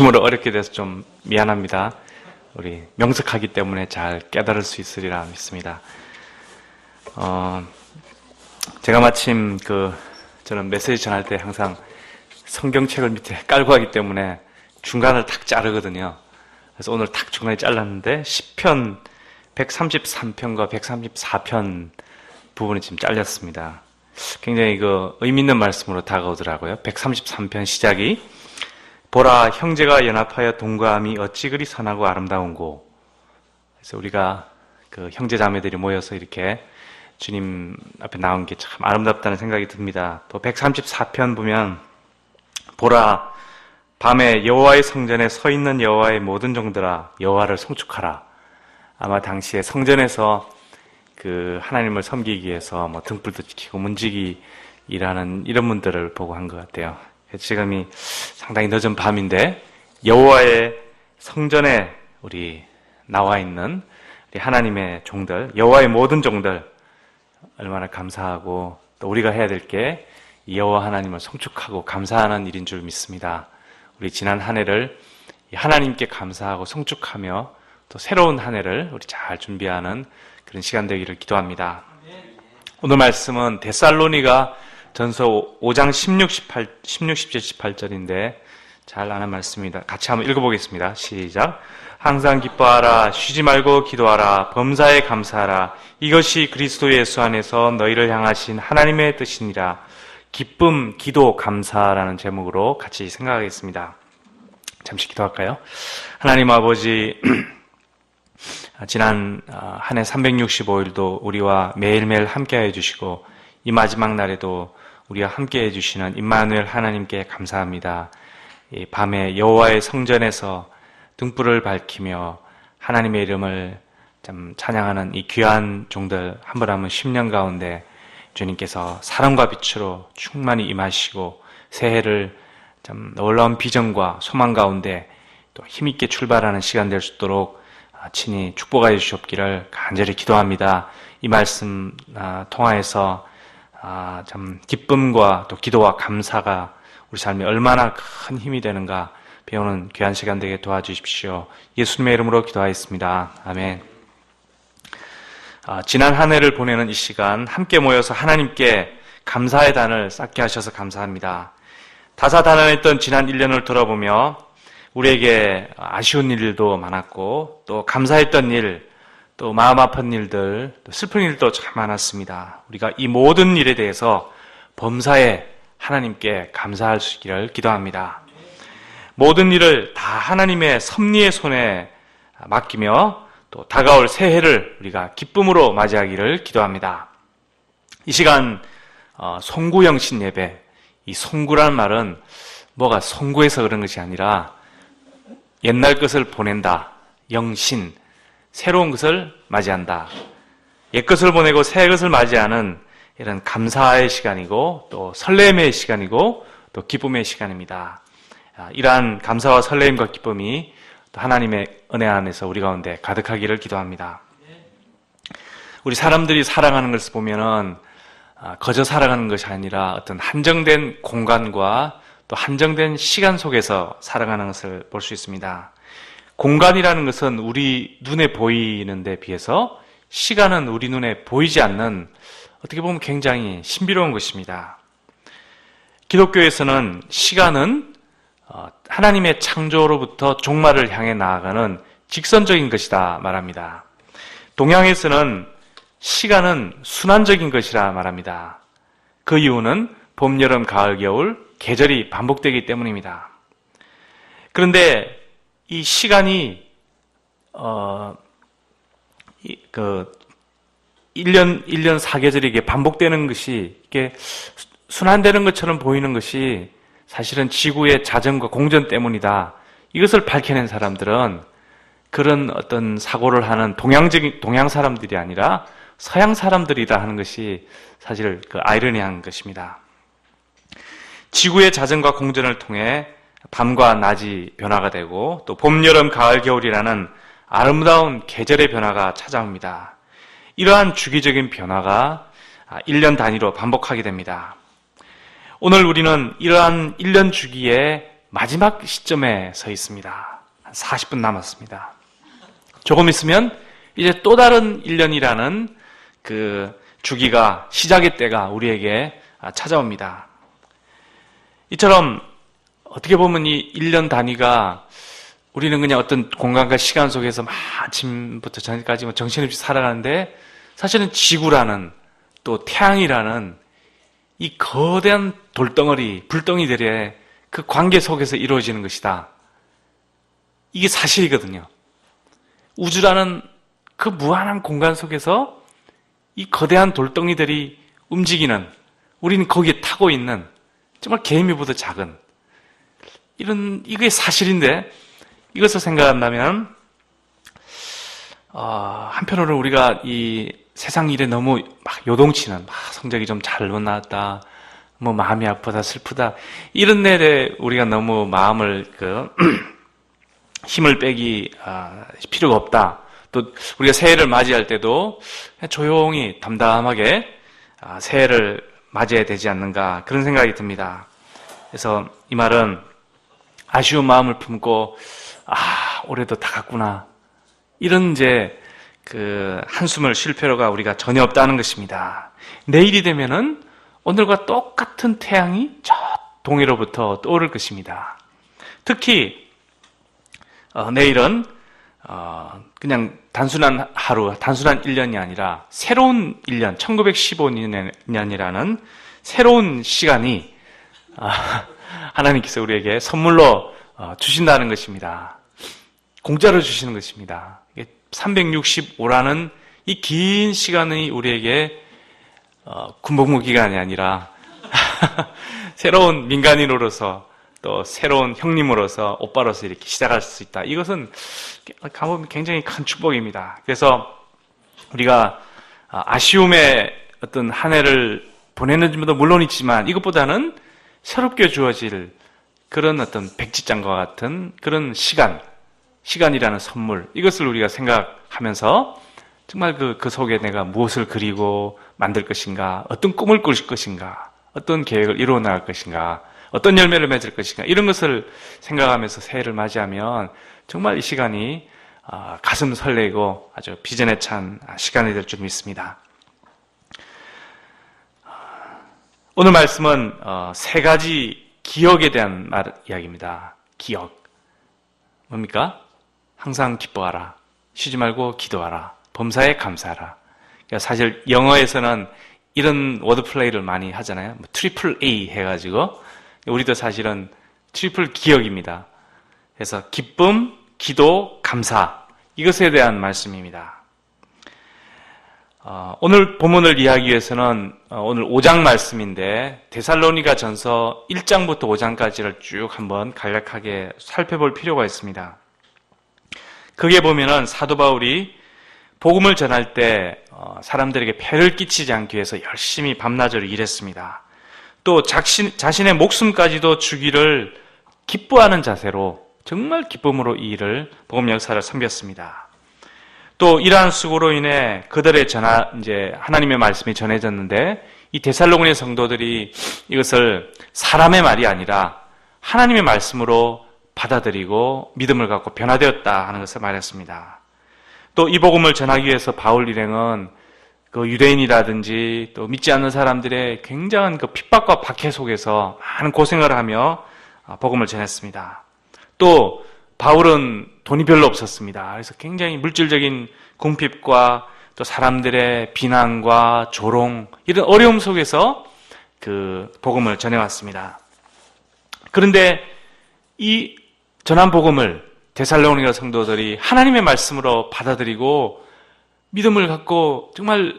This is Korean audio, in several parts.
여러모로 어렵게 돼서 좀 미안합니다. 우리 명석하기 때문에 잘 깨달을 수 있으리라 믿습니다. 제가 마침 저는 메시지 전할 때 항상 성경책을 밑에 깔고 하기 때문에 중간을 탁 자르거든요. 그래서 오늘 탁 중간에 잘랐는데 시편 133편과 134편 부분이 지금 잘렸습니다. 굉장히 의미 있는 말씀으로 다가오더라고요. 133편 시작이 보라 형제가 연합하여 동거함이 어찌 그리 선하고 아름다운고. 그래서 우리가 형제 자매들이 모여서 이렇게 주님 앞에 나온 게 참 아름답다는 생각이 듭니다. 또 134편 보면 보라 밤에 여호와의 성전에 서 있는 여호와의 모든 종들아 여호와를 송축하라. 아마 당시에 성전에서 하나님을 섬기기 위해서 등불도 지키고 문지기 일하는 이런 분들을 보고 한 것 같아요. 지금이 상당히 늦은 밤인데 여호와의 성전에 우리 나와 있는 우리 하나님의 종들, 여호와의 모든 종들 얼마나 감사하고 또 우리가 해야 될 게 여호와 하나님을 송축하고 감사하는 일인 줄 믿습니다. 우리 지난 한 해를 하나님께 감사하고 송축하며 또 새로운 한 해를 우리 잘 준비하는 그런 시간 되기를 기도합니다. 오늘 말씀은 데살로니가 전서 5장 16, 17, 18절인데 잘 아는 말씀입니다. 같이 한번 읽어보겠습니다. 시작. 항상 기뻐하라, 쉬지 말고 기도하라, 범사에 감사하라. 이것이 그리스도 예수 안에서 너희를 향하신 하나님의 뜻이니라. 기쁨, 기도, 감사라는 제목으로 같이 생각하겠습니다. 잠시 기도할까요? 하나님 아버지, 지난 한 해 365일도 우리와 매일매일 함께해 주시고 이 마지막 날에도 우리와 함께해 주시는 임마누엘 하나님께 감사합니다. 이 밤에 여호와의 성전에서 등불을 밝히며 하나님의 이름을 참 찬양하는 이 귀한 종들 한 분 한 분 10년 가운데 주님께서 사랑과 빛으로 충만히 임하시고 새해를 참 놀라운 비전과 소망 가운데 또 힘있게 출발하는 시간 될 수 있도록 친히 축복하여 주시옵기를 간절히 기도합니다. 이 말씀 통하여서 참 기쁨과 또 기도와 감사가 우리 삶에 얼마나 큰 힘이 되는가 배우는 귀한 시간 되게 도와주십시오. 예수님의 이름으로 기도하였습니다. 아멘. 지난 한 해를 보내는 이 시간 함께 모여서 하나님께 감사의 단을 쌓게 하셔서 감사합니다. 다사다난했던 지난 1년을 돌아보며 우리에게 아쉬운 일도 많았고 또 감사했던 일, 또 마음 아픈 일들, 또 슬픈 일도 참 많았습니다. 우리가 이 모든 일에 대해서 범사에 하나님께 감사할 수 있기를 기도합니다. 모든 일을 다 하나님의 섭리의 손에 맡기며 또 다가올 새해를 우리가 기쁨으로 맞이하기를 기도합니다. 이 시간 송구영신 예배, 이 송구라는 말은 뭐가 송구해서 그런 것이 아니라 옛날 것을 보낸다, 영신, 새로운 것을 맞이한다. 옛 것을 보내고 새 것을 맞이하는 이런 감사의 시간이고 또 설렘의 시간이고 또 기쁨의 시간입니다. 이러한 감사와 설렘과 기쁨이 또 하나님의 은혜 안에서 우리 가운데 가득하기를 기도합니다. 우리 사람들이 살아가는 것을 보면은 거저 살아가는 것이 아니라 어떤 한정된 공간과 또 한정된 시간 속에서 살아가는 것을 볼 수 있습니다. 공간이라는 것은 우리 눈에 보이는 데 비해서 시간은 우리 눈에 보이지 않는 어떻게 보면 굉장히 신비로운 것입니다. 기독교에서는 시간은 하나님의 창조로부터 종말을 향해 나아가는 직선적인 것이다 말합니다. 동양에서는 시간은 순환적인 것이라 말합니다. 그 이유는 봄, 여름, 가을, 겨울 계절이 반복되기 때문입니다. 그런데 이 시간이 1년 사계절이 이게 반복되는 것이 이게 순환되는 것처럼 보이는 것이 사실은 지구의 자전과 공전 때문이다. 이것을 밝혀낸 사람들은 그런 어떤 사고를 하는 동양 사람들이 아니라 서양 사람들이라 하는 것이 사실 아이러니한 것입니다. 지구의 자전과 공전을 통해 밤과 낮이 변화가 되고 또 봄, 여름, 가을, 겨울이라는 아름다운 계절의 변화가 찾아옵니다. 이러한 주기적인 변화가 1년 단위로 반복하게 됩니다. 오늘 우리는 이러한 1년 주기의 마지막 시점에 서 있습니다. 한 40분 남았습니다. 조금 있으면 이제 또 다른 1년이라는 그 주기가, 시작의 때가 우리에게 찾아옵니다. 이처럼 어떻게 보면 이 1년 단위가 우리는 그냥 어떤 공간과 시간 속에서 아침부터 저녁까지 정신없이 살아가는데, 사실은 지구라는, 또 태양이라는 이 거대한 돌덩어리, 불덩이들의 그 관계 속에서 이루어지는 것이다. 이게 사실이거든요. 우주라는 그 무한한 공간 속에서 이 거대한 돌덩이들이 움직이는, 우리는 거기에 타고 있는 정말 개미보다 작은 이게 사실인데, 이것을 생각한다면 한편으로는 우리가 이 세상 일에 너무 막 요동치는, 성적이 좀 잘못 나왔다, 뭐 마음이 아프다, 슬프다, 이런 일에 우리가 너무 마음을 힘을 빼기 필요가 없다. 또 우리가 새해를 맞이할 때도 조용히 담담하게 새해를 맞이해야 되지 않는가, 그런 생각이 듭니다. 그래서 이 말은 아쉬운 마음을 품고 올해도 다 갔구나, 이런 한숨을 쉴 필요가 우리가 전혀 없다는 것입니다. 내일이 되면은 오늘과 똑같은 태양이 저 동해로부터 떠오를 것입니다. 특히 내일은 그냥 단순한 하루, 단순한 1년이 아니라 새로운 1년, 1915년이라는 새로운 시간이 하나님께서 우리에게 선물로 주신다는 것입니다. 공짜로 주시는 것입니다. 365라는 이 긴 시간이 우리에게 군복무 기간이 아니라 새로운 민간인으로서, 또 새로운 형님으로서, 오빠로서 이렇게 시작할 수 있다. 이것은 가보면 굉장히 큰 축복입니다. 그래서 우리가 아쉬움의 어떤 한 해를 보내는지도 물론 있지만, 이것보다는 새롭게 주어질 그런 어떤 백지장과 같은 그런 시간이라는 선물, 이것을 우리가 생각하면서 정말 그 속에 내가 무엇을 그리고 만들 것인가, 어떤 꿈을 꿀 것인가, 어떤 계획을 이루어 나갈 것인가, 어떤 열매를 맺을 것인가, 이런 것을 생각하면서 새해를 맞이하면 정말 이 시간이 가슴 설레고 아주 비전에 찬 시간이 될 줄 믿습니다. 오늘 말씀은 세 가지 기억에 대한 이야기입니다. 기억. 뭡니까? 항상 기뻐하라. 쉬지 말고 기도하라. 범사에 감사하라. 그러니까 사실 영어에서는 이런 워드플레이를 많이 하잖아요. 트리플 A 해가지고, 우리도 사실은 트리플 기억입니다. 그래서 기쁨, 기도, 감사, 이것에 대한 말씀입니다. 오늘 본문을 이해하기 위해서는 오늘 5장 말씀인데 데살로니가 전서 1장부터 5장까지를 쭉 한번 간략하게 살펴볼 필요가 있습니다. 거기에 보면은 사도 바울이 복음을 전할 때 사람들에게 폐를 끼치지 않기 위해서 열심히 밤낮으로 일했습니다. 또 자신의 목숨까지도 주기를 기뻐하는 자세로 정말 기쁨으로 이 일을, 복음 역사를 섬겼습니다. 또 이러한 수고로 인해 그들의 이제 하나님의 말씀이 전해졌는데, 이 데살로니가 성도들이 이것을 사람의 말이 아니라 하나님의 말씀으로 받아들이고 믿음을 갖고 변화되었다 하는 것을 말했습니다. 또 이 복음을 전하기 위해서 바울 일행은 그 유대인이라든지 또 믿지 않는 사람들의 굉장한 그 핍박과 박해 속에서 많은 고생을 하며 복음을 전했습니다. 또 바울은 돈이 별로 없었습니다. 그래서 굉장히 물질적인 궁핍과 또 사람들의 비난과 조롱, 이런 어려움 속에서 그 복음을 전해왔습니다. 그런데 이 전한 복음을 데살로니가 성도들이 하나님의 말씀으로 받아들이고 믿음을 갖고 정말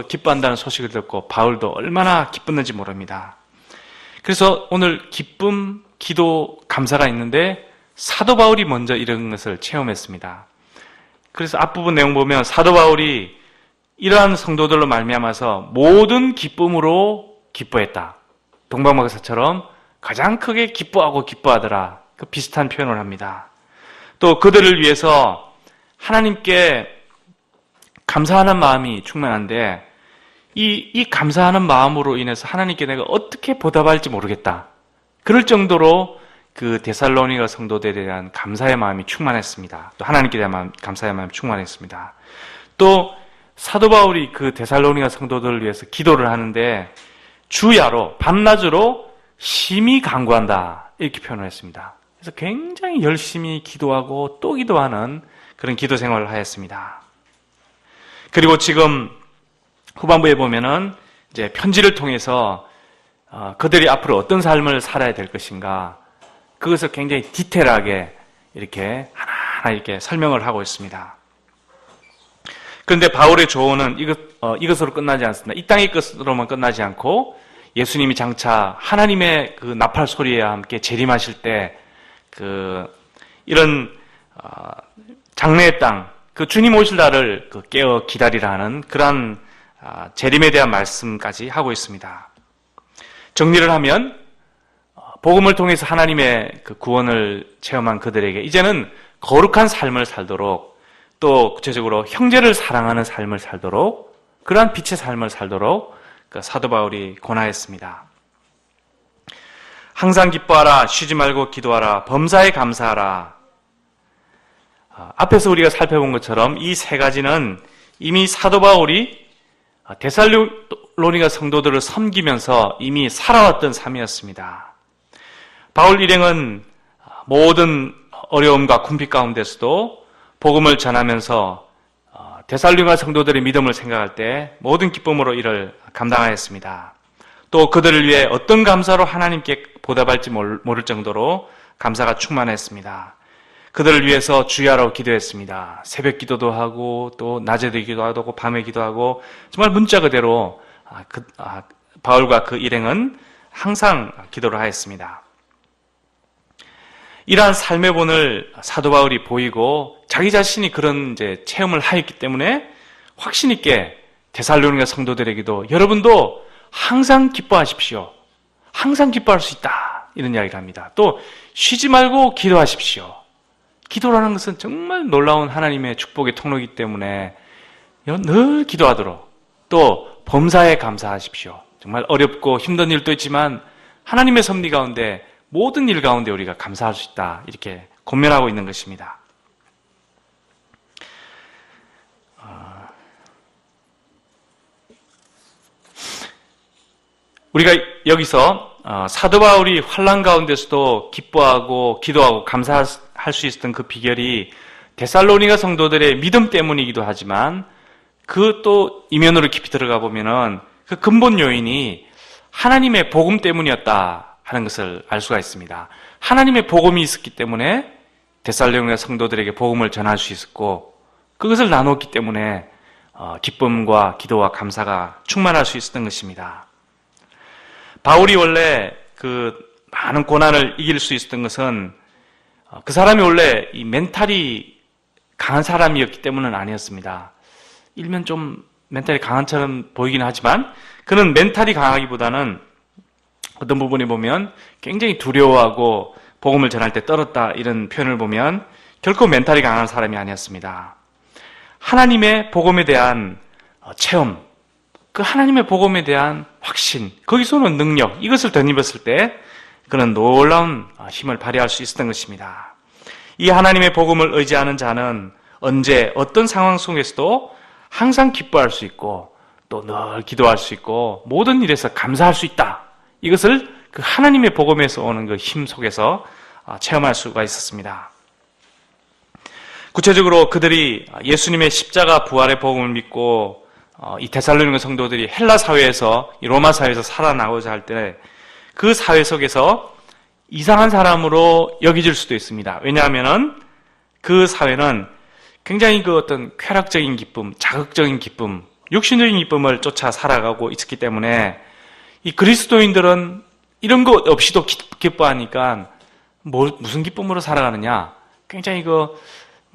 기뻐한다는 소식을 듣고 바울도 얼마나 기뻤는지 모릅니다. 그래서 오늘 기쁨, 기도, 감사가 있는데 사도 바울이 먼저 이런 것을 체험했습니다. 그래서 앞부분 내용 보면 사도 바울이 이러한 성도들로 말미암아서 모든 기쁨으로 기뻐했다. 동방박사처럼 가장 크게 기뻐하고 기뻐하더라. 그 비슷한 표현을 합니다. 또 그들을 위해서 하나님께 감사하는 마음이 충만한데 이 감사하는 마음으로 인해서 하나님께 내가 어떻게 보답할지 모르겠다. 그럴 정도로 그 데살로니가 성도들에 대한 감사의 마음이 충만했습니다. 또 하나님께 대한 감사의 마음이 충만했습니다. 또 사도 바울이 그 데살로니가 성도들을 위해서 기도를 하는데 주야로 밤낮으로 심히 간구한다 이렇게 표현을 했습니다. 그래서 굉장히 열심히 기도하고 또 기도하는 그런 기도 생활을 하였습니다. 그리고 지금 후반부에 보면은 이제 편지를 통해서 그들이 앞으로 어떤 삶을 살아야 될 것인가 그것을 굉장히 디테일하게 이렇게 하나하나 이렇게 설명을 하고 있습니다. 그런데 바울의 조언은 이것으로 끝나지 않습니다. 이 땅의 것으로만 끝나지 않고 예수님이 장차 하나님의 그 나팔 소리와 함께 재림하실 때 이런 장래의 땅, 그 주님 오실 날을 깨어 기다리라 하는 그러한 재림에 대한 말씀까지 하고 있습니다. 정리를 하면 복음을 통해서 하나님의 그 구원을 체험한 그들에게 이제는 거룩한 삶을 살도록 또 구체적으로 형제를 사랑하는 삶을 살도록 그러한 빛의 삶을 살도록 그 사도 바울이 권하였습니다. 항상 기뻐하라, 쉬지 말고 기도하라, 범사에 감사하라. 앞에서 우리가 살펴본 것처럼 이 세 가지는 이미 사도 바울이 데살로니가 성도들을 섬기면서 이미 살아왔던 삶이었습니다. 바울 일행은 모든 어려움과 궁핍 가운데서도 복음을 전하면서 데살로니가 성도들의 믿음을 생각할 때 모든 기쁨으로 이를 감당하였습니다. 또 그들을 위해 어떤 감사로 하나님께 보답할지 모를 정도로 감사가 충만했습니다. 그들을 위해서 주야로 기도했습니다. 새벽 기도도 하고 또 낮에도 기도하고 밤에 기도하고 정말 문자 그대로 바울과 그 일행은 항상 기도를 하였습니다. 이러한 삶의 본을 사도 바울이 보이고 자기 자신이 그런 이제 체험을 하였기 때문에 확신 있게 데살로니가 성도들에게도 여러분도 항상 기뻐하십시오. 항상 기뻐할 수 있다. 이런 이야기를 합니다. 또 쉬지 말고 기도하십시오. 기도라는 것은 정말 놀라운 하나님의 축복의 통로이기 때문에 늘 기도하도록 또 범사에 감사하십시오. 정말 어렵고 힘든 일도 있지만 하나님의 섭리 가운데 모든 일 가운데 우리가 감사할 수 있다. 이렇게 권면하고 있는 것입니다. 우리가 여기서 사도 바울이 환난 가운데서도 기뻐하고 기도하고 감사할 수 있었던 그 비결이 데살로니가 성도들의 믿음 때문이기도 하지만 그 또 이면으로 깊이 들어가 보면은 그 근본 요인이 하나님의 복음 때문이었다 하는 것을 알 수가 있습니다. 하나님의 복음이 있었기 때문에 데살로니가 성도들에게 복음을 전할 수 있었고 그것을 나눴기 때문에 기쁨과 기도와 감사가 충만할 수 있었던 것입니다. 바울이 원래 그 많은 고난을 이길 수 있었던 것은 그 사람이 원래 이 멘탈이 강한 사람이었기 때문은 아니었습니다. 일면 좀 멘탈이 강한처럼 보이긴 하지만 그는 멘탈이 강하기보다는 어떤 부분에 보면 굉장히 두려워하고 복음을 전할 때 떨었다 이런 표현을 보면 결코 멘탈이 강한 사람이 아니었습니다. 하나님의 복음에 대한 체험, 그 하나님의 복음에 대한 확신, 거기서 오는 능력, 이것을 덧입었을 때 그는 놀라운 힘을 발휘할 수 있었던 것입니다. 이 하나님의 복음을 의지하는 자는 언제 어떤 상황 속에서도 항상 기뻐할 수 있고 또 늘 기도할 수 있고 모든 일에서 감사할 수 있다. 이것을 그 하나님의 복음에서 오는 그 힘 속에서 체험할 수가 있었습니다. 구체적으로 그들이 예수님의 십자가 부활의 복음을 믿고 이 데살로니가 성도들이 헬라 사회에서 이 로마 사회에서 살아나고자 할 때 그 사회 속에서 이상한 사람으로 여겨질 수도 있습니다. 왜냐하면은 그 사회는 굉장히 그 어떤 쾌락적인 기쁨, 자극적인 기쁨, 육신적인 기쁨을 쫓아 살아가고 있었기 때문에 이 그리스도인들은 이런 것 없이도 기뻐하니까 무슨 기쁨으로 살아가느냐? 굉장히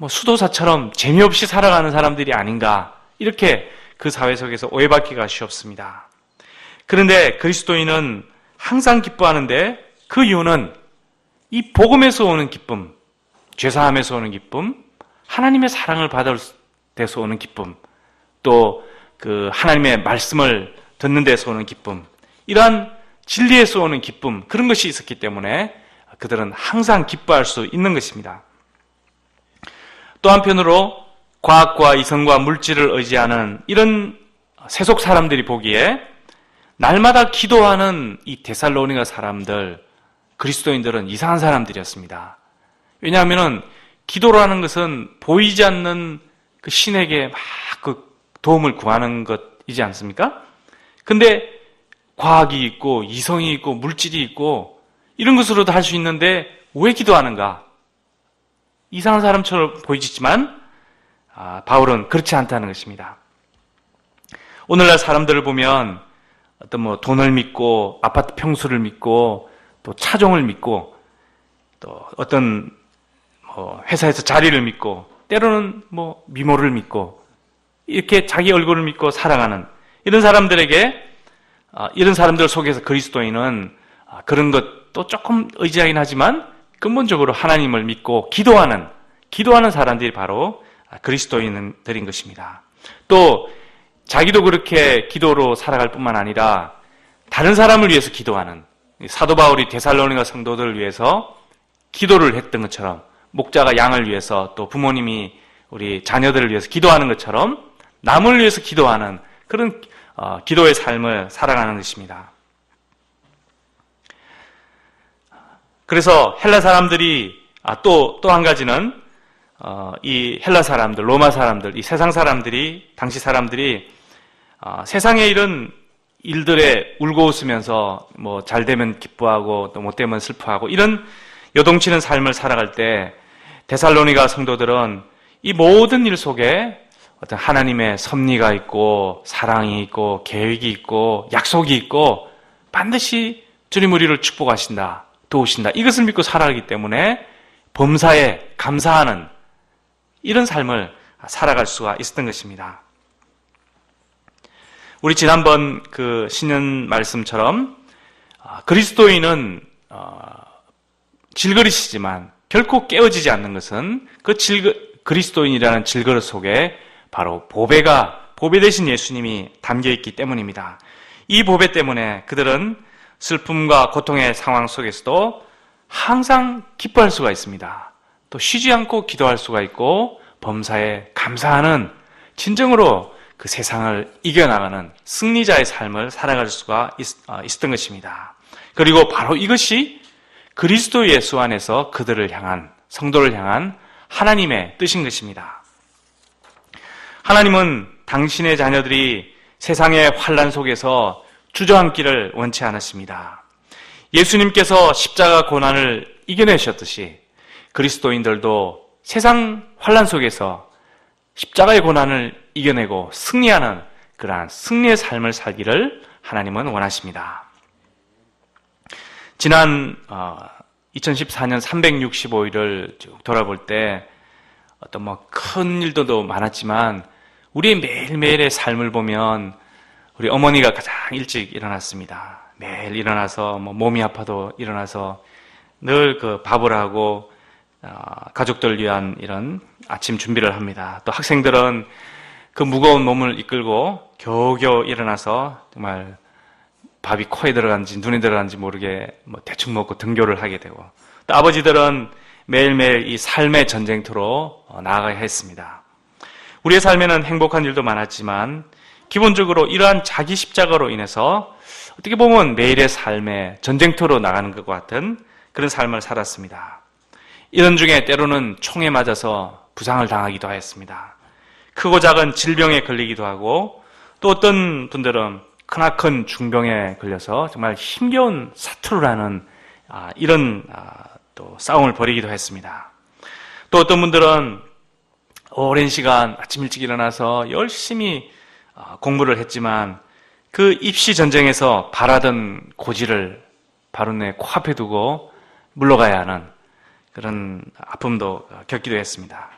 수도사처럼 재미없이 살아가는 사람들이 아닌가? 이렇게 그 사회 속에서 오해받기가 쉽습니다. 그런데 그리스도인은 항상 기뻐하는데 그 이유는 이 복음에서 오는 기쁨, 죄사함에서 오는 기쁨, 하나님의 사랑을 받을 데서 오는 기쁨, 또 그 하나님의 말씀을 듣는 데서 오는 기쁨, 이러한 진리에서 오는 기쁨, 그런 것이 있었기 때문에 그들은 항상 기뻐할 수 있는 것입니다. 또 한편으로 과학과 이성과 물질을 의지하는 이런 세속 사람들이 보기에 날마다 기도하는 이 데살로니가 사람들, 그리스도인들은 이상한 사람들이었습니다. 왜냐하면 기도라는 것은 보이지 않는 그 신에게 막 그 도움을 구하는 것이지 않습니까? 근데 과학이 있고 이성이 있고 물질이 있고 이런 것으로도 할 수 있는데 왜 기도하는가? 이상한 사람처럼 보이지만 바울은 그렇지 않다는 것입니다. 오늘날 사람들을 보면 어떤 돈을 믿고 아파트 평수를 믿고 또 차종을 믿고 또 어떤 회사에서 자리를 믿고 때로는 미모를 믿고 이렇게 자기 얼굴을 믿고 살아가는 이런 사람들에게 이런 사람들 속에서 그리스도인은 그런 것도 조금 의지하긴 하지만 근본적으로 하나님을 믿고 기도하는 사람들이 바로 그리스도인들인 것입니다. 또 자기도 그렇게 기도로 살아갈 뿐만 아니라 다른 사람을 위해서 기도하는 사도 바울이 데살로니가 성도들을 위해서 기도를 했던 것처럼 목자가 양을 위해서 또 부모님이 우리 자녀들을 위해서 기도하는 것처럼 남을 위해서 기도하는 그런 기도의 삶을 살아가는 것입니다. 그래서 헬라 사람들이 또 한 가지는 이 헬라 사람들, 로마 사람들, 이 세상 사람들이 당시 사람들이 세상의 이런 일들에 울고 웃으면서 잘 되면 기뻐하고 또 못 되면 슬퍼하고 이런 요동치는 삶을 살아갈 때 데살로니가 성도들은 이 모든 일 속에 어떤 하나님의 섭리가 있고 사랑이 있고 계획이 있고 약속이 있고 반드시 주님 우리를 축복하신다, 도우신다 이것을 믿고 살아가기 때문에 범사에 감사하는 이런 삶을 살아갈 수가 있었던 것입니다. 우리 지난번 그 신년 말씀처럼 그리스도인은 질그릇이지만 결코 깨어지지 않는 것은 그 그리스도인이라는 질그릇 속에 바로 보배 되신 예수님이 담겨있기 때문입니다. 이 보배 때문에 그들은 슬픔과 고통의 상황 속에서도 항상 기뻐할 수가 있습니다. 또 쉬지 않고 기도할 수가 있고 범사에 감사하는 진정으로 그 세상을 이겨나가는 승리자의 삶을 살아갈 수가 있었던 것입니다. 그리고 바로 이것이 그리스도 예수 안에서 그들을 향한, 성도를 향한 하나님의 뜻인 것입니다. 하나님은 당신의 자녀들이 세상의 환난 속에서 주저앉기를 원치 않으십니다. 예수님께서 십자가 고난을 이겨내셨듯이 그리스도인들도 세상 환난 속에서 십자가의 고난을 이겨내고 승리하는 그러한 승리의 삶을 살기를 하나님은 원하십니다. 지난 2014년 365일을 쭉 돌아볼 때 어떤 큰 일도 많았지만 우리의 매일매일의 삶을 보면 우리 어머니가 가장 일찍 일어났습니다. 매일 일어나서 몸이 아파도 일어나서 늘 그 밥을 하고 가족들 위한 이런 아침 준비를 합니다. 또 학생들은 그 무거운 몸을 이끌고 겨우겨우 일어나서 정말 밥이 코에 들어간지 눈에 들어간지 모르게 대충 먹고 등교를 하게 되고 또 아버지들은 매일매일 이 삶의 전쟁터로 나아가야 했습니다. 우리의 삶에는 행복한 일도 많았지만 기본적으로 이러한 자기 십자가로 인해서 어떻게 보면 매일의 삶의 전쟁터로 나가는 것과 같은 그런 삶을 살았습니다. 이런 중에 때로는 총에 맞아서 부상을 당하기도 하였습니다. 크고 작은 질병에 걸리기도 하고 또 어떤 분들은 크나큰 중병에 걸려서 정말 힘겨운 사투를 하는 이런 또 싸움을 벌이기도 했습니다. 또 어떤 분들은 오랜 시간 아침 일찍 일어나서 열심히 공부를 했지만 그 입시 전쟁에서 바라던 고지를 바로 내 코앞에 두고 물러가야 하는 그런 아픔도 겪기도 했습니다.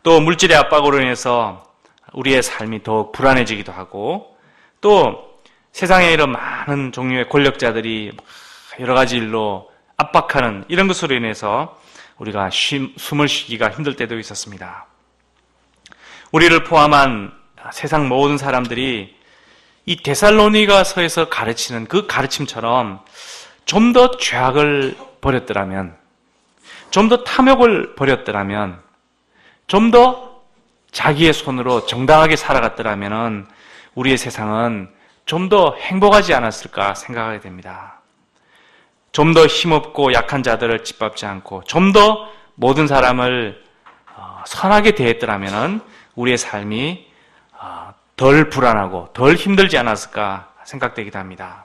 또 물질의 압박으로 인해서 우리의 삶이 더욱 불안해지기도 하고 또 세상에 이런 많은 종류의 권력자들이 여러 가지 일로 압박하는 이런 것으로 인해서 우리가 숨을 쉬기가 힘들 때도 있었습니다. 우리를 포함한 세상 모든 사람들이 이 데살로니가서에서 가르치는 그 가르침처럼 좀 더 죄악을 버렸더라면, 좀 더 탐욕을 버렸더라면, 좀 더 자기의 손으로 정당하게 살아갔더라면 우리의 세상은 좀 더 행복하지 않았을까 생각하게 됩니다. 좀 더 힘없고 약한 자들을 짓밟지 않고 좀 더 모든 사람을 선하게 대했더라면 우리의 삶이 덜 불안하고 덜 힘들지 않았을까 생각되기도 합니다.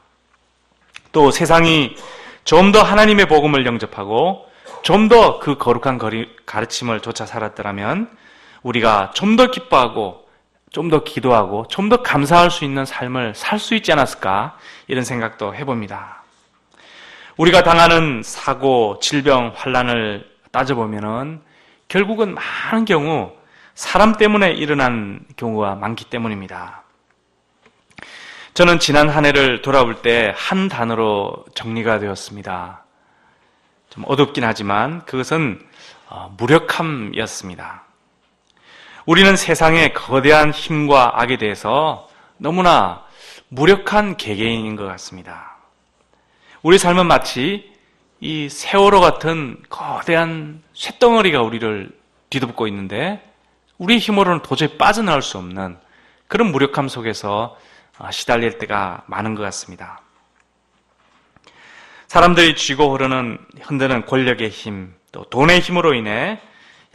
또 세상이 좀 더 하나님의 복음을 영접하고 좀 더 그 거룩한 가르침을 쫓아 살았더라면 우리가 좀 더 기뻐하고 좀 더 기도하고 좀 더 감사할 수 있는 삶을 살 수 있지 않았을까 이런 생각도 해봅니다. 우리가 당하는 사고, 질병, 환난을 따져보면은 결국은 많은 경우 사람 때문에 일어난 경우가 많기 때문입니다. 저는 지난 한 해를 돌아볼 때 한 단어로 정리가 되었습니다. 좀 어둡긴 하지만 그것은 무력함이었습니다. 우리는 세상의 거대한 힘과 악에 대해서 너무나 무력한 개개인인 것 같습니다. 우리 삶은 마치 이 세월호 같은 거대한 쇳덩어리가 우리를 뒤덮고 있는데 우리의 힘으로는 도저히 빠져나올 수 없는 그런 무력함 속에서 시달릴 때가 많은 것 같습니다. 사람들이 쥐고 흔드는 권력의 힘, 또 돈의 힘으로 인해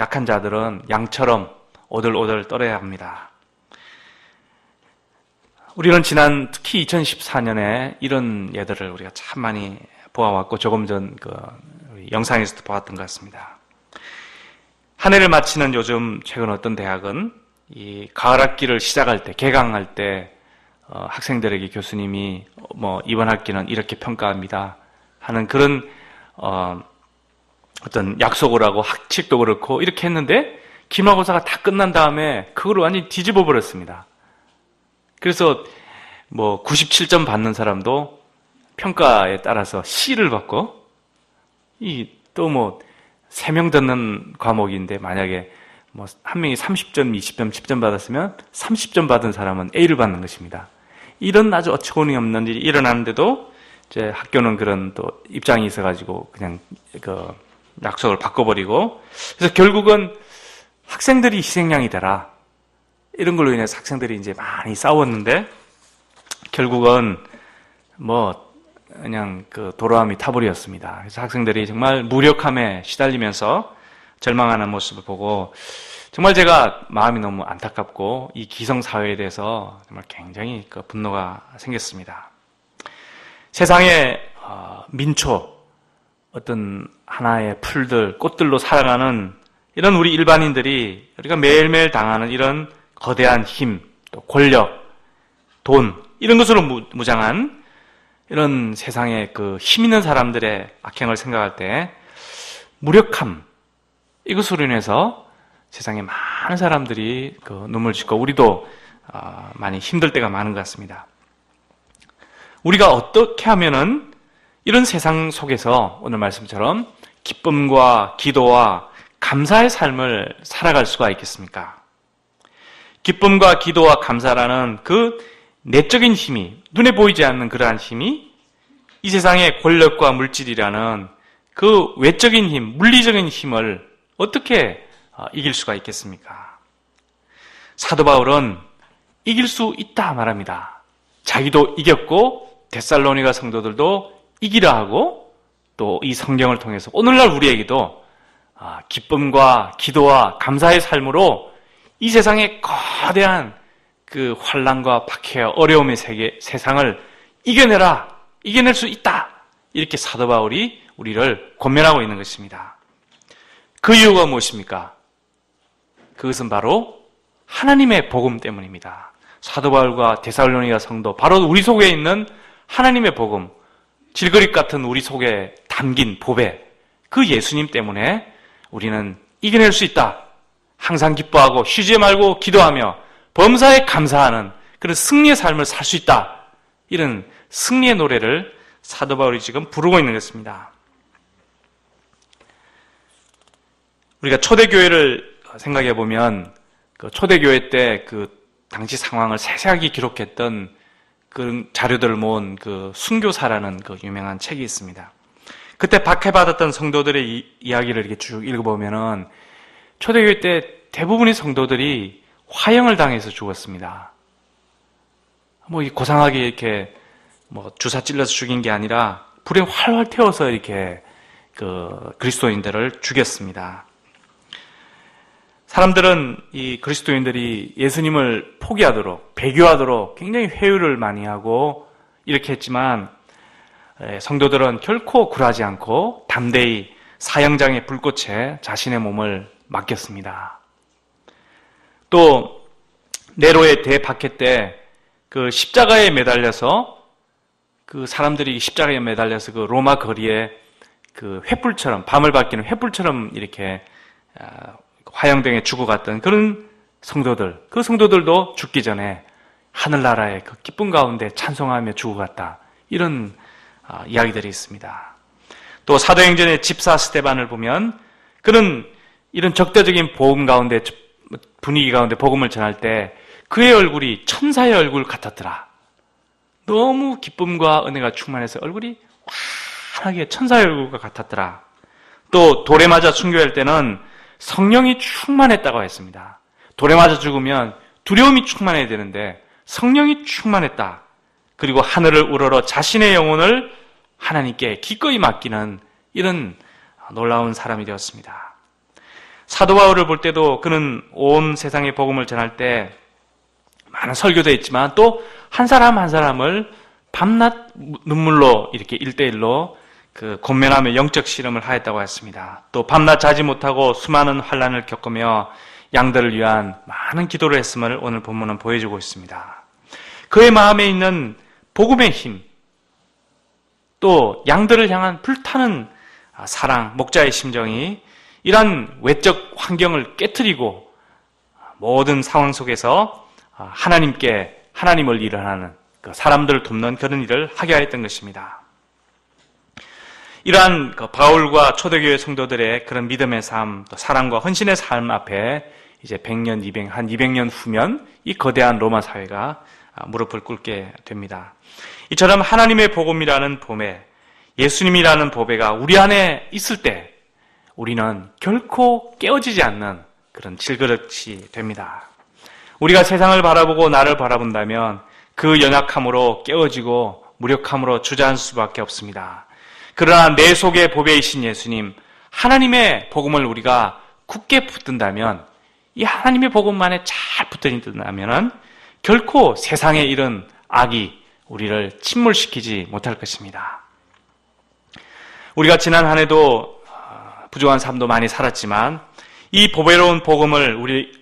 약한 자들은 양처럼 오들오들 떨어야 합니다. 우리는 특히 2014년에 이런 예들을 우리가 참 많이 보아왔고 조금 전 영상에서도 보았던 것 같습니다. 한 해를 마치는 요즘 최근 어떤 대학은 이 가을 학기를 시작할 때, 개강할 때 학생들에게 교수님이 이번 학기는 이렇게 평가합니다 하는 그런 어떤 약속을 하고 학칙도 그렇고 이렇게 했는데 기말고사가 다 끝난 다음에 그걸 완전히 뒤집어 버렸습니다. 그래서 97점 받는 사람도 평가에 따라서 C를 받고 또 3명 듣는 과목인데 만약에 한 명이 30점, 20점, 10점 받았으면 30점 받은 사람은 A를 받는 것입니다. 이런 아주 어처구니 없는 일이 일어나는데도 이제 학교는 그런 또 입장이 있어가지고 그냥 약속을 바꿔버리고 그래서 결국은 학생들이 희생양이 되라 이런 걸로 인해서 학생들이 이제 많이 싸웠는데 결국은 그냥 도로함이 타버렸습니다. 그래서 학생들이 정말 무력함에 시달리면서 절망하는 모습을 보고 정말 제가 마음이 너무 안타깝고 이 기성사회에 대해서 정말 굉장히 분노가 생겼습니다. 세상의 민초, 어떤 하나의 풀들, 꽃들로 살아가는 이런 우리 일반인들이 우리가 매일매일 당하는 이런 거대한 힘, 또 권력, 돈 이런 것으로 무장한 이런 세상의 힘 있는 사람들의 악행을 생각할 때 무력함 이것으로 인해서 세상에 많은 사람들이 눈물 짓고 우리도 많이 힘들 때가 많은 것 같습니다. 우리가 어떻게 하면은 이런 세상 속에서 오늘 말씀처럼 기쁨과 기도와 감사의 삶을 살아갈 수가 있겠습니까? 기쁨과 기도와 감사라는 그 내적인 힘이, 눈에 보이지 않는 그러한 힘이 이 세상의 권력과 물질이라는 그 외적인 힘, 물리적인 힘을 어떻게 이길 수가 있겠습니까? 사도 바울은 이길 수 있다 말합니다. 자기도 이겼고 데살로니가 성도들도 이기라 하고 또 이 성경을 통해서 오늘날 우리에게도 기쁨과 기도와 감사의 삶으로 이 세상의 거대한 그 환난과 박해와 어려움의 세상을 이겨낼 수 있다. 이렇게 사도 바울이 우리를 권면하고 있는 것입니다. 그 이유가 무엇입니까? 그것은 바로 하나님의 복음 때문입니다. 사도 바울과 데살로니가 성도, 바로 우리 속에 있는 하나님의 복음, 질그릇 같은 우리 속에 담긴 보배, 그 예수님 때문에 우리는 이겨낼 수 있다. 항상 기뻐하고 쉬지 말고 기도하며 범사에 감사하는 그런 승리의 삶을 살 수 있다. 이런 승리의 노래를 사도 바울이 지금 부르고 있는 것입니다. 우리가 초대교회를 생각해 보면 초대교회 때 당시 상황을 세세하게 기록했던 그런 자료들을 모은 순교사라는 유명한 책이 있습니다. 그때 박해받았던 성도들의 이야기를 이렇게 쭉 읽어보면은 초대교회 때 대부분의 성도들이 화형을 당해서 죽었습니다. 뭐 고상하게 이렇게 뭐 주사 찔러서 죽인 게 아니라 불에 활활 태워서 이렇게 그리스도인들을 죽였습니다. 사람들은 이 그리스도인들이 예수님을 포기하도록, 배교하도록 굉장히 회유를 많이 하고 이렇게 했지만 성도들은 결코 굴하지 않고 담대히 사형장의 불꽃에 자신의 몸을 맡겼습니다. 또 네로의 대박해 때 그 십자가에 매달려서 그 사람들이 십자가에 매달려서 그 로마 거리에 그 횃불처럼, 밤을 밝히는 횃불처럼 이렇게 화형등에 죽어갔던 그런 성도들, 그 성도들도 죽기 전에 하늘나라의 그 기쁨 가운데 찬송하며 죽어갔다. 이런 이야기들이 있습니다. 또 사도행전의 집사 스데반을 보면 그는 이런 적대적인 복음 가운데, 분위기 가운데 복음을 전할 때 그의 얼굴이 천사의 얼굴 같았더라. 너무 기쁨과 은혜가 충만해서 얼굴이 환하게 천사의 얼굴과 같았더라. 또 돌에 맞아 순교할 때는 성령이 충만했다고 했습니다. 돌에 맞아 죽으면 두려움이 충만해야 되는데 성령이 충만했다. 그리고 하늘을 우러러 자신의 영혼을 하나님께 기꺼이 맡기는 이런 놀라운 사람이 되었습니다. 사도 바울을 볼 때도 그는 온 세상에 복음을 전할 때 많은 설교도 했지만 또 한 사람 한 사람을 밤낮 눈물로 이렇게 1대1로 권면하며 영적 실험을 하였다고 했습니다. 또 밤낮 자지 못하고 수많은 환난을 겪으며 양들을 위한 많은 기도를 했음을 오늘 본문은 보여주고 있습니다. 그의 마음에 있는 복음의 힘, 또 양들을 향한 불타는 사랑, 목자의 심정이 이러한 외적 환경을 깨트리고 모든 상황 속에서 하나님을 일하는 사람들을 돕는 그런 일을 하게 하였던 것입니다. 이러한 바울과 초대교회 성도들의 그런 믿음의 삶, 또 사랑과 헌신의 삶 앞에 이제 100년, 200년 후면 이 거대한 로마 사회가 무릎을 꿇게 됩니다. 이처럼 하나님의 복음이라는 보배, 예수님이라는 보배가 우리 안에 있을 때 우리는 결코 깨어지지 않는 그런 질그릇이 됩니다. 우리가 세상을 바라보고 나를 바라본다면 그 연약함으로 깨어지고 무력함으로 주저앉을 수밖에 없습니다. 그러나 내 속에 보배이신 예수님, 하나님의 복음을 우리가 굳게 붙든다면, 이 하나님의 복음만에 잘 붙든다면 결코 세상에 이런 악이 우리를 침몰시키지 못할 것입니다. 우리가 지난 한 해도 부족한 삶도 많이 살았지만 이 보배로운 복음을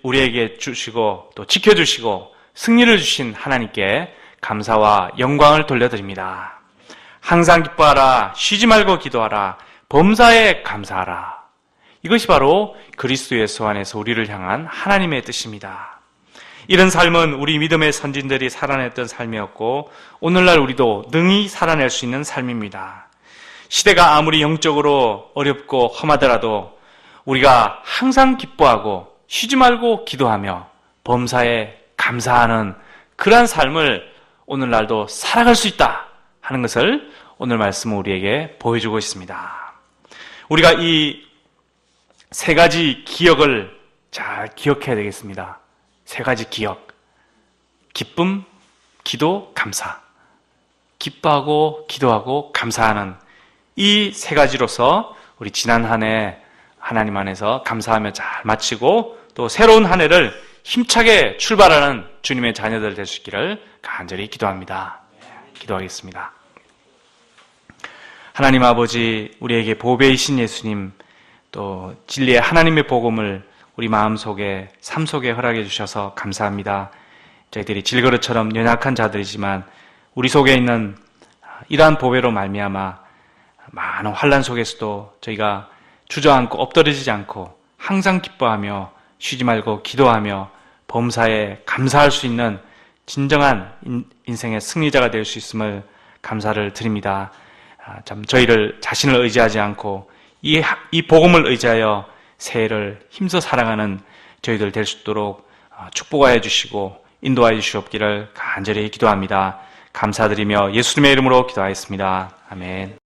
우리에게 주시고 또 지켜주시고 승리를 주신 하나님께 감사와 영광을 돌려드립니다. 항상 기뻐하라, 쉬지 말고 기도하라, 범사에 감사하라. 이것이 바로 그리스도 예수 안에서 우리를 향한 하나님의 뜻입니다. 이런 삶은 우리 믿음의 선진들이 살아냈던 삶이었고 오늘날 우리도 능히 살아낼 수 있는 삶입니다. 시대가 아무리 영적으로 어렵고 험하더라도 우리가 항상 기뻐하고 쉬지 말고 기도하며 범사에 감사하는 그러한 삶을 오늘날도 살아갈 수 있다 하는 것을 오늘 말씀은 우리에게 보여주고 있습니다. 우리가 이 세 가지 기억을 잘 기억해야 되겠습니다. 세 가지 기억. 기쁨, 기도, 감사. 기뻐하고 기도하고 감사하는 이 세 가지로서 우리 지난 한 해 하나님 안에서 감사하며 잘 마치고 또 새로운 한 해를 힘차게 출발하는 주님의 자녀들 될 수 있기를 간절히 기도합니다. 기도하겠습니다. 하나님 아버지, 우리에게 보배이신 예수님, 또 진리의 하나님의 복음을 우리 마음속에, 삶 속에 허락해 주셔서 감사합니다. 저희들이 질그릇처럼 연약한 자들이지만 우리 속에 있는 이러한 보배로 말미암아 많은 환난 속에서도 저희가 주저앉고 엎드러지지 않고 항상 기뻐하며 쉬지 말고 기도하며 범사에 감사할 수 있는 진정한 인생의 승리자가 될 수 있음을 감사를 드립니다. 참 저희를 자신을 의지하지 않고 이 복음을 의지하여 새해를 힘써 살아가는 저희들 될 수 있도록 축복하여 주시고 인도하여 주시옵기를 간절히 기도합니다. 감사드리며 예수님의 이름으로 기도하였습니다. 아멘.